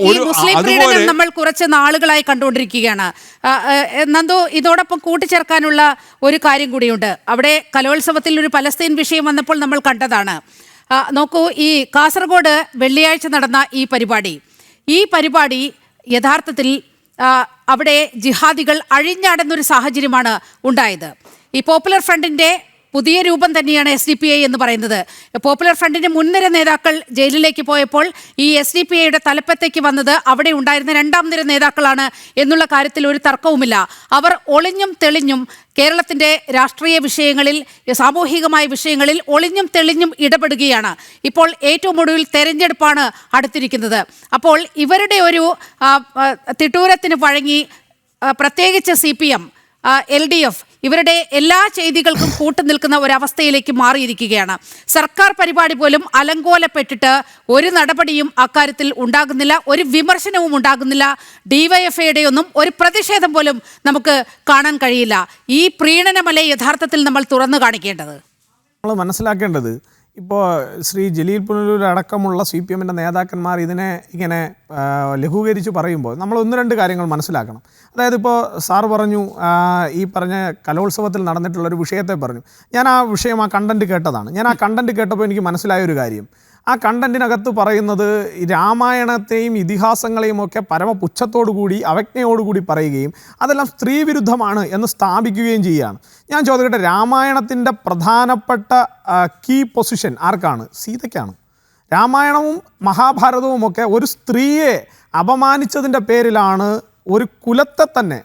ഈ മുസ്ലിം പീഡനം നമ്മൾ കുറച്ച് നാളുകളായി കണ്ടുകൊണ്ടിരിക്കുകയാണ്. നന്ദു, ഇതോടൊപ്പം കൂട്ടിച്ചേർക്കാനുള്ള ഒരു കാര്യം കൂടിയുണ്ട്. അവിടെ കലോത്സവത്തിൽ ഒരു പലസ്തീൻ വിഷയം വന്നപ്പോൾ നമ്മൾ കണ്ടതാണ്. നോക്കൂ, ഈ കാസർഗോഡ് വെള്ളിയാഴ്ച നടന്ന ഈ പരിപാടി യഥാർത്ഥത്തിൽ അവിടെ ജിഹാദികൾ അഴിഞ്ഞാടുന്നൊരു സാഹചര്യമാണ് ഉണ്ടായത്. ഈ പോപ്പുലർ ഫ്രണ്ടിൻ്റെ പുതിയ രൂപം തന്നെയാണ് SDPI എന്ന് പറയുന്നത്. പോപ്പുലർ ഫ്രണ്ടിൻ്റെ മുൻനിര നേതാക്കൾ ജയിലിലേക്ക് പോയപ്പോൾ ഈ SDPIയുടെ തലപ്പത്തേക്ക് വന്നത് അവിടെ ഉണ്ടായിരുന്ന രണ്ടാം നിര നേതാക്കളാണ് എന്നുള്ള കാര്യത്തിൽ ഒരു തർക്കവുമില്ല. അവർ ഒളിഞ്ഞും തെളിഞ്ഞും കേരളത്തിൻ്റെ രാഷ്ട്രീയ വിഷയങ്ങളിൽ, സാമൂഹികമായ വിഷയങ്ങളിൽ ഒളിഞ്ഞും തെളിഞ്ഞും ഇടപെടുകയാണ്. ഇപ്പോൾ ഏറ്റവും ഒടുവിൽ തെരഞ്ഞെടുപ്പാണ് അടുത്തിരിക്കുന്നത്. അപ്പോൾ ഇവരുടെ ഒരു തിട്ടൂരത്തിന് വഴങ്ങി പ്രത്യേകിച്ച് CPM, LDF ഇവരുടെ എല്ലാ ചെയ്തികൾക്കും കൂട്ടുനിൽക്കുന്ന ഒരവസ്ഥയിലേക്ക് മാറിയിരിക്കുകയാണ്. സർക്കാർ പരിപാടി പോലും അലങ്കോലപ്പെട്ടിട്ട് ഒരു നടപടിയും അക്കാര്യത്തിൽ ഉണ്ടാകുന്നില്ല, ഒരു വിമർശനവും ഉണ്ടാകുന്നില്ല. DYFIയുടെ ഒന്നും ഒരു പ്രതിഷേധം പോലും നമുക്ക് കാണാൻ കഴിയില്ല. ഈ പ്രീണനമല്ലേ യഥാർത്ഥത്തിൽ നമ്മൾ തുറന്നു കാണിക്കേണ്ടത്? നമ്മൾ മനസ്സിലാക്കേണ്ടത്, ഇപ്പോൾ ശ്രീ ജലീൽ പുനലൂർ അടക്കമുള്ള CPMൻ്റെ നേതാക്കന്മാർ ഇതിനെ ഇങ്ങനെ ലഘൂകരിച്ച് പറയുമ്പോൾ നമ്മൾ ഒന്ന് രണ്ട് കാര്യങ്ങൾ മനസ്സിലാക്കണം. അതായത് ഇപ്പോൾ സാറ് പറഞ്ഞു, ഈ പറഞ്ഞ കലോത്സവത്തിൽ നടന്നിട്ടുള്ളൊരു വിഷയത്തെ പറഞ്ഞു. ഞാൻ ആ വിഷയം, ആ കണ്ടൻറ്റ് കേട്ടതാണ്. ഞാൻ ആ കണ്ടൻറ്റ് കേട്ടപ്പോൾ എനിക്ക് മനസ്സിലായൊരു കാര്യം, ആ കണ്ടൻറ്റിനകത്ത് പറയുന്നത് രാമായണത്തെയും ഇതിഹാസങ്ങളെയും ഒക്കെ പരമപുച്ഛത്തോടുകൂടി അവജ്ഞയോടുകൂടി പറയുകയും അതെല്ലാം സ്ത്രീവിരുദ്ധമാണ് എന്ന് സ്ഥാപിക്കുകയും ചെയ്യുകയാണ്. ഞാൻ ചോദിക്കട്ടെ, രാമായണത്തിൻ്റെ പ്രധാനപ്പെട്ട കീ പൊസിഷൻ ആർക്കാണ്? സീതയ്ക്കാണ്. രാമായണവും മഹാഭാരതവുമൊക്കെ ഒരു സ്ത്രീയെ അപമാനിച്ചതിൻ്റെ പേരിലാണ് ഒരു കുലത്തെ തന്നെ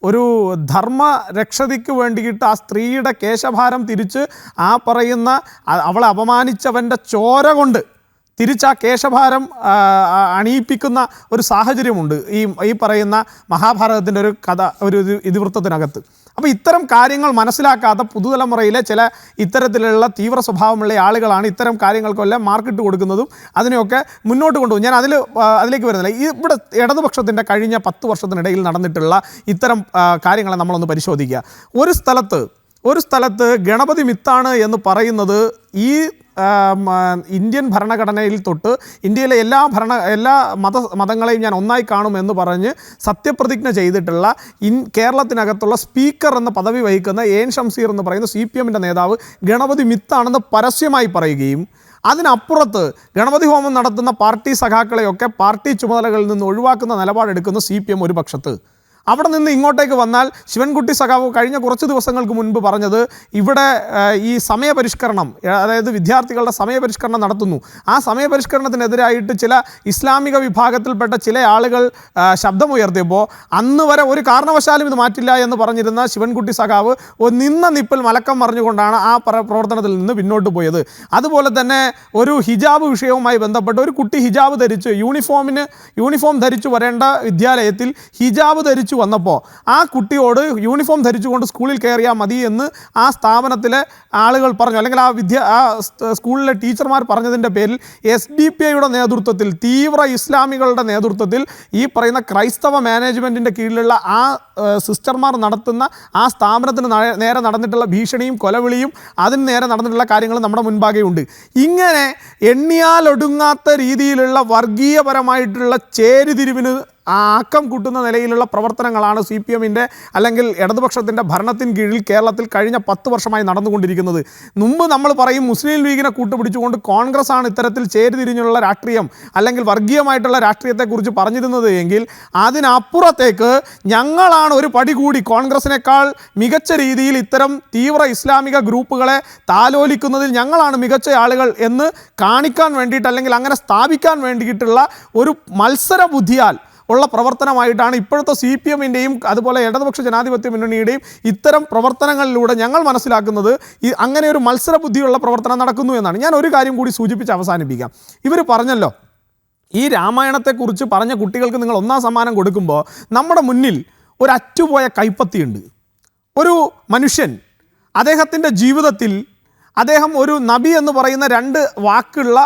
ഒരു ധർമ്മരക്ഷതയ്ക്ക് വേണ്ടിയിട്ട് ആ സ്ത്രീയുടെ കേശഭാരം തിരിച്ച് ആ പറയുന്ന അവളെ അപമാനിച്ചവൻ്റെ ചോര കൊണ്ട് തിരിച്ച് ആ കേശഭാരം അണിയിപ്പിക്കുന്ന ഒരു സാഹചര്യമുണ്ട് ഈ പറയുന്ന മഹാഭാരതത്തിൻ്റെ ഒരു കഥ, ഒരു ഇതിവൃത്തത്തിനകത്ത്. അപ്പോൾ ഇത്തരം കാര്യങ്ങൾ മനസ്സിലാക്കാത്ത പുതുതലമുറയിലെ ചില ഇത്തരത്തിലുള്ള തീവ്ര സ്വഭാവമുള്ള ആളുകളാണ് ഇത്തരം കാര്യങ്ങൾക്കെല്ലാം മാർക്കിട്ട് കൊടുക്കുന്നതും അതിനെയൊക്കെ മുന്നോട്ട് കൊണ്ടുപോകും. ഞാൻ അതിലേക്ക് വരുന്നില്ല. ഇവിടെ ഇടതുപക്ഷത്തിൻ്റെ കഴിഞ്ഞ 10 വർഷത്തിനിടയിൽ നടന്നിട്ടുള്ള ഇത്തരം കാര്യങ്ങളെ നമ്മളൊന്ന് പരിശോധിക്കുക. ഒരു സ്ഥലത്ത് ഗണപതി മിത്താണ് എന്ന് പറയുന്നത് ഈ ഇന്ത്യൻ ഭരണഘടനയിൽ തൊട്ട് ഇന്ത്യയിലെ എല്ലാ മതങ്ങളെയും ഞാൻ ഒന്നായി കാണുമെന്ന് പറഞ്ഞ് സത്യപ്രതിജ്ഞ ചെയ്തിട്ടുള്ള കേരളത്തിനകത്തുള്ള സ്പീക്കർ എന്ന പദവി വഹിക്കുന്ന AN ഷംസീർ എന്ന് പറയുന്ന CPMൻ്റെ നേതാവ് ഗണപതി മിത്താണെന്ന് പരസ്യമായി പറയുകയും അതിനപ്പുറത്ത് ഗണപതി ഹോമം നടത്തുന്ന പാർട്ടി സഖാക്കളെയൊക്കെ പാർട്ടി ചുമതലകളിൽ നിന്ന് ഒഴിവാക്കുന്ന നിലപാടെടുക്കുന്ന CPM ഒരു പക്ഷത്ത്. അവിടെ നിന്ന് ഇങ്ങോട്ടേക്ക് വന്നാൽ ശിവൻകുട്ടി സഖാവ് കഴിഞ്ഞ കുറച്ച് ദിവസങ്ങൾക്ക് മുൻപ് പറഞ്ഞത് ഇവിടെ ഈ സമയപരിഷ്കരണം, അതായത് വിദ്യാർത്ഥികളുടെ സമയപരിഷ്കരണം നടത്തുന്നു, ആ സമയപരിഷ്കരണത്തിനെതിരായിട്ട് ചില ഇസ്ലാമിക വിഭാഗത്തിൽപ്പെട്ട ചില ആളുകൾ ശബ്ദമുയർത്തിയപ്പോൾ അന്ന് വരെ ഒരു കാരണവശാലും ഇത് മാറ്റില്ല എന്ന് പറഞ്ഞിരുന്ന ശിവൻകുട്ടി സഖാവ് നിന്ന നിപ്പിൽ മലക്കം പറഞ്ഞുകൊണ്ടാണ് ആ പ്രവർത്തനത്തിൽ നിന്ന് പിന്നോട്ട് പോയത്. അതുപോലെ തന്നെ ഒരു ഹിജാബ് വിഷയവുമായി ബന്ധപ്പെട്ട് ഒരു കുട്ടി ഹിജാബ് ധരിച്ച് യൂണിഫോം ധരിച്ചു വരേണ്ട വിദ്യാലയത്തിൽ ഹിജാബ് ധരിച്ചു വന്നപ്പോൾ ആ കുട്ടിയോട് യൂണിഫോം ധരിച്ചുകൊണ്ട് സ്കൂളിൽ കയറിയാൽ മതി എന്ന് ആ സ്ഥാപനത്തിലെ ആളുകൾ പറഞ്ഞു, അല്ലെങ്കിൽ ആ സ്കൂളിലെ ടീച്ചർമാർ പറഞ്ഞതിൻ്റെ പേരിൽ SDPIയുടെ നേതൃത്വത്തിൽ, തീവ്ര ഇസ്ലാമികളുടെ നേതൃത്വത്തിൽ ഈ പറയുന്ന ക്രൈസ്തവ മാനേജ്മെൻറ്റിൻ്റെ കീഴിലുള്ള ആ സിസ്റ്റർമാർ നടത്തുന്ന ആ സ്ഥാപനത്തിന് നേരെ നടന്നിട്ടുള്ള ഭീഷണിയും കൊലവിളിയും അതിന് നേരെ നടന്നിട്ടുള്ള കാര്യങ്ങൾ നമ്മുടെ മുൻപാകെ ഉണ്ട്. ഇങ്ങനെ എണ്ണിയാലൊടുങ്ങാത്ത രീതിയിലുള്ള വർഗീയപരമായിട്ടുള്ള ചേരിതിരിവിന് ആക്കം കൂട്ടുന്ന നിലയിലുള്ള പ്രവർത്തനങ്ങളാണ് CPMൻ്റെ അല്ലെങ്കിൽ ഇടതുപക്ഷത്തിൻ്റെ ഭരണത്തിന് കീഴിൽ കേരളത്തിൽ കഴിഞ്ഞ 10 വർഷമായി നടന്നുകൊണ്ടിരിക്കുന്നത്. മുമ്പ് നമ്മൾ പറയും മുസ്ലിം ലീഗിനെ കൂട്ടുപിടിച്ചുകൊണ്ട് കോൺഗ്രസ് ആണ് ഇത്തരത്തിൽ ചേരിതിരിഞ്ഞുള്ള രാഷ്ട്രീയം അല്ലെങ്കിൽ വർഗീയമായിട്ടുള്ള രാഷ്ട്രീയത്തെക്കുറിച്ച് പറഞ്ഞിരുന്നത് എങ്കിൽ അതിനപ്പുറത്തേക്ക് ഞങ്ങളാണ് ഒരു പടി കൂടി കോൺഗ്രസിനേക്കാൾ മികച്ച രീതിയിൽ ഇത്തരം തീവ്ര ഇസ്ലാമിക ഗ്രൂപ്പുകളെ താലോലിക്കുന്നതിൽ ഞങ്ങളാണ് മികച്ച ആളുകൾ എന്ന് കാണിക്കാൻ വേണ്ടിയിട്ട്, അല്ലെങ്കിൽ അങ്ങനെ സ്ഥാപിക്കാൻ വേണ്ടിയിട്ടുള്ള ഒരു മത്സര ബുദ്ധിയാൽ ഉള്ള പ്രവർത്തനമായിട്ടാണ് ഇപ്പോഴത്തെ CPMൻ്റെയും അതുപോലെ ഇടതുപക്ഷ ജനാധിപത്യ മുന്നണിയുടെയും ഇത്തരം പ്രവർത്തനങ്ങളിലൂടെ ഞങ്ങൾ മനസ്സിലാക്കുന്നത്. അങ്ങനെ ഒരു മത്സര ബുദ്ധിയുള്ള പ്രവർത്തനം നടക്കുന്നു എന്നാണ്. ഞാൻ ഒരു കാര്യം കൂടി സൂചിപ്പിച്ച് അവസാനിപ്പിക്കാം. ഇവർ പറഞ്ഞല്ലോ, ഈ രാമായണത്തെക്കുറിച്ച് പറഞ്ഞ കുട്ടികൾക്ക് നിങ്ങൾ 1ാം സമ്മാനം കൊടുക്കുമ്പോൾ നമ്മുടെ മുന്നിൽ ഒരു അറ്റുപോയ കൈപ്പത്തിയുണ്ട്. ഒരു മനുഷ്യൻ അദ്ദേഹത്തിൻ്റെ ജീവിതത്തിൽ അദ്ദേഹം ഒരു നബി എന്ന് പറയുന്ന 2 വാക്കുള്ള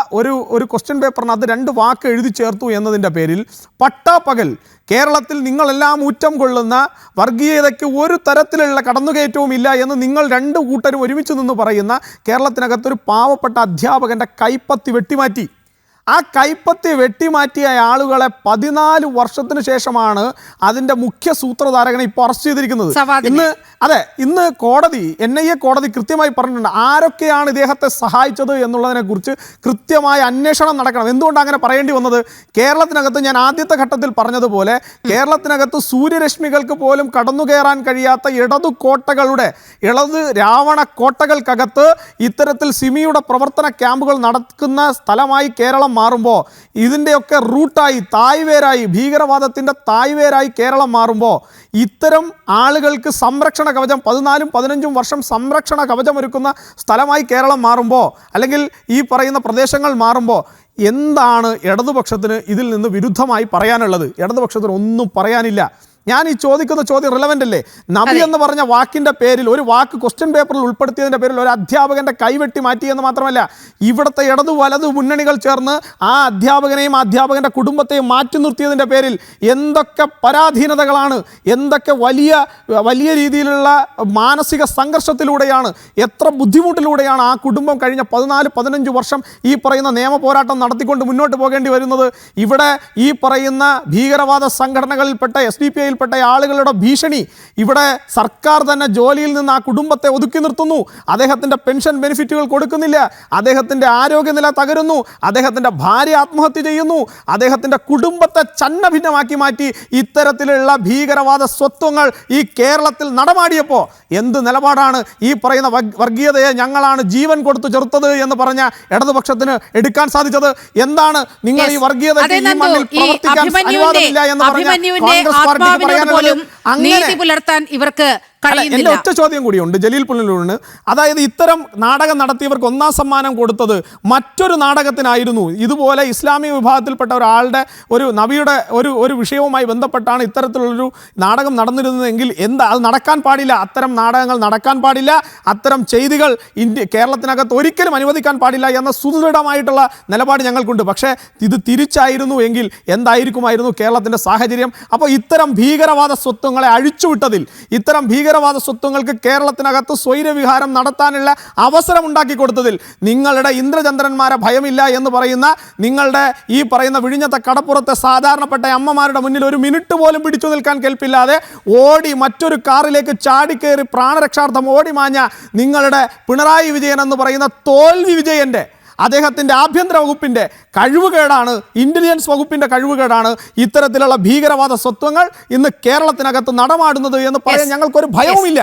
ഒരു ക്വസ്റ്റ്യൻ പേപ്പറിനകത്ത് 2 വാക്ക് എഴുതി ചേർത്തു എന്നതിൻ്റെ പേരിൽ പട്ടാപ്പകൽ കേരളത്തിൽ നിങ്ങളെല്ലാം ഊറ്റം കൊള്ളുന്ന വർഗീയതയ്ക്ക് ഒരു തരത്തിലുള്ള കടന്നുകയറ്റവും ഇല്ല എന്ന് നിങ്ങൾ 2 കൂട്ടരും ഒരുമിച്ച് നിന്ന് പറയുന്ന കേരളത്തിനകത്തൊരു പാവപ്പെട്ട അധ്യാപകൻ്റെ കൈപ്പത്തി വെട്ടിമാറ്റി. ആ കൈപ്പത്തി വെട്ടിമാറ്റിയ ആളുകളെ 14 വർഷത്തിന് ശേഷമാണ് അതിൻ്റെ മുഖ്യ സൂത്രധാരകനെ ഇപ്പോൾ അറസ്റ്റ് ചെയ്തിരിക്കുന്നത്. ഇന്ന് കോടതി NIA കോടതി കൃത്യമായി പറഞ്ഞിട്ടുണ്ട് ആരൊക്കെയാണ് ഇദ്ദേഹത്തെ സഹായിച്ചത് എന്നുള്ളതിനെ കുറിച്ച് കൃത്യമായ അന്വേഷണം നടക്കണം. എന്തുകൊണ്ട് അങ്ങനെ പറയേണ്ടി വന്നത്? കേരളത്തിനകത്ത് ഞാൻ ആദ്യത്തെ ഘട്ടത്തിൽ പറഞ്ഞതുപോലെ കേരളത്തിനകത്ത് സൂര്യരശ്മികൾക്ക് പോലും കടന്നു കയറാൻ കഴിയാത്ത ഇടത് രാവണ കോട്ടകൾക്കകത്ത് ഇത്തരത്തിൽ സിമിയുടെ പ്രവർത്തന ക്യാമ്പുകൾ നടക്കുന്ന സ്ഥലമായി കേരളം മാറുമ്പോൾ, ഇതിൻ്റെയൊക്കെ റൂട്ടായി തായ്വേരായി ഭീകരവാദത്തിൻ്റെ തായ്വേരായി കേരളം മാറുമ്പോൾ, ഇത്തരം ആളുകൾക്ക് സംരക്ഷണ കവചം 14-15 വർഷം സംരക്ഷണ കവചമൊരുക്കുന്ന സ്ഥലമായി കേരളം മാറുമ്പോൾ, അല്ലെങ്കിൽ ഈ പറയുന്ന പ്രദേശങ്ങൾ മാറുമ്പോൾ എന്താണ് ഇടതുപക്ഷത്തിന് ഇതിൽ നിന്ന് വിരുദ്ധമായി പറയാനുള്ളത്? ഇടതുപക്ഷത്തിന് ഒന്നും പറയാനില്ല. ഞാൻ ഈ ചോദിക്കുന്ന ചോദ്യം റിലവൻ്റ് അല്ലേ? നബി എന്ന് പറഞ്ഞ വാക്കിൻ്റെ പേരിൽ, ഒരു വാക്ക് ക്വസ്റ്റ്യൻ പേപ്പറിൽ ഉൾപ്പെടുത്തിയതിൻ്റെ പേരിൽ ഒരു അധ്യാപകൻ്റെ കൈവെട്ടി മാറ്റിയെന്ന് മാത്രമല്ല, ഇവിടുത്തെ ഇടതു വലതു മുന്നണികൾ ചേർന്ന് ആ അധ്യാപകനെയും അധ്യാപകൻ്റെ കുടുംബത്തെയും മാറ്റി നിർത്തിയതിൻ്റെ പേരിൽ എന്തൊക്കെ പരാധീനതകളാണ്, എന്തൊക്കെ വലിയ രീതിയിലുള്ള മാനസിക സംഘർഷത്തിലൂടെയാണ്, എത്ര ബുദ്ധിമുട്ടിലൂടെയാണ് ആ കുടുംബം കഴിഞ്ഞ 14-15 വർഷം ഈ പറയുന്ന നിയമ പോരാട്ടം നടത്തിക്കൊണ്ട് മുന്നോട്ട് പോകേണ്ടി വരുന്നത്. ഇവിടെ ഈ പറയുന്ന ഭീകരവാദ സംഘടനകളിൽപ്പെട്ട SDPI ആളുകളുടെ ഭീഷണി, ഇവിടെ സർക്കാർ തന്നെ ജോലിയിൽ നിന്ന് ആ കുടുംബത്തെ ഒതുക്കി നിർത്തുന്നു, അദ്ദേഹത്തിൻ്റെ പെൻഷൻ ബെനിഫിറ്റുകൾ കൊടുക്കുന്നില്ല, അദ്ദേഹത്തിൻ്റെ ആരോഗ്യനില തകരുന്നു, അദ്ദേഹത്തിൻ്റെ ഭാര്യ ആത്മഹത്യ ചെയ്യുന്നു, അദ്ദേഹത്തിൻ്റെ കുടുംബത്തെ ഛന്നഭിന്നമാക്കി മാറ്റി ഇത്തരത്തിലുള്ള ഭീകരവാദ സ്വത്വങ്ങൾ ഈ കേരളത്തിൽ നടമാടിയപ്പോൾ എന്ത് നിലപാടാണ് ഈ പറയുന്ന വർഗീയതയെ ഞങ്ങളാണ് ജീവൻ കൊടുത്തു ചെറുത്തത് എന്ന് പറഞ്ഞ ഇടതുപക്ഷത്തിന് എടുക്കാൻ സാധിച്ചത്? എന്താണ് നിങ്ങൾ ഈ വർഗീയതയ്ക്ക് ഈ മണ്ണിൽ പ്രവർത്തിക്കാൻ അനുവാദമില്ല എന്ന് പറഞ്ഞ കോൺഗ്രസ് പാർട്ടി നീതി പുലർത്താൻ ഇവർക്ക് എൻ്റെ ഒറ്റ ചോദ്യം കൂടിയുണ്ട് ജലീൽ പുനലൂരിന്. അതായത് ഇത്തരം നാടകം നടത്തിയവർക്ക് 1ാം സമ്മാനം കൊടുത്തത് മറ്റൊരു നാടകത്തിനായിരുന്നു. ഇതുപോലെ ഇസ്ലാമിക വിഭാഗത്തിൽപ്പെട്ട ഒരാളുടെ നബിയുടെ ഒരു വിഷയവുമായി ബന്ധപ്പെട്ടാണ് ഇത്തരത്തിലുള്ളൊരു നാടകം നടന്നിരുന്നതെങ്കിൽ അത് നടക്കാൻ പാടില്ല. അത്തരം നാടകങ്ങൾ നടക്കാൻ പാടില്ല, അത്തരം ചെയ്തികൾ കേരളത്തിനകത്ത് ഒരിക്കലും അനുവദിക്കാൻ പാടില്ല എന്ന സുദൃഢമായിട്ടുള്ള നിലപാട് ഞങ്ങൾക്കുണ്ട്. പക്ഷേ ഇത് തിരിച്ചായിരുന്നു എങ്കിൽ എന്തായിരിക്കുമായിരുന്നു കേരളത്തിൻ്റെ സാഹചര്യം? അപ്പോൾ ഇത്തരം ഭീകരവാദ സ്വത്വങ്ങളെ അഴിച്ചുവിട്ടതിൽ, ഇത്തരം ഭീകരവാദ സ്വത്വങ്ങൾക്ക് കേരളത്തിനകത്ത് സ്വൈരവിഹാരം നടത്താനുള്ള അവസരം ഉണ്ടാക്കി കൊടുത്തതിൽ നിങ്ങളുടെ ഇന്ദ്രചന്ദ്രന്മാരെ ഭയമില്ല എന്ന് പറയുന്ന, നിങ്ങളുടെ ഈ പറയുന്ന വിഴിഞ്ഞത്തെ കടപ്പുറത്തെ സാധാരണപ്പെട്ട അമ്മമാരുടെ മുന്നിൽ ഒരു മിനിറ്റ് പോലും പിടിച്ചു നിൽക്കാൻ കെൽപ്പില്ലാതെ ഓടി മറ്റൊരു കാറിലേക്ക് ചാടിക്കയറി പ്രാണരക്ഷാർത്ഥം ഓടി മാഞ്ഞ നിങ്ങളുടെ പിണറായി വിജയൻ എന്ന് പറയുന്ന തോൽവി വിജയൻ്റെ, അദ്ദേഹത്തിൻ്റെ ആഭ്യന്തര വകുപ്പിൻ്റെ കഴിവുകേടാണ്, ഇൻ്റലിജൻസ് വകുപ്പിൻ്റെ കഴിവുകേടാണ് ഇത്തരത്തിലുള്ള ഭീകരവാദ സ്വത്വങ്ങൾ ഇന്ന് കേരളത്തിനകത്ത് നടമാടുന്നത് എന്ന് പറയാൻ ഞങ്ങൾക്കൊരു ഭയവുമില്ല.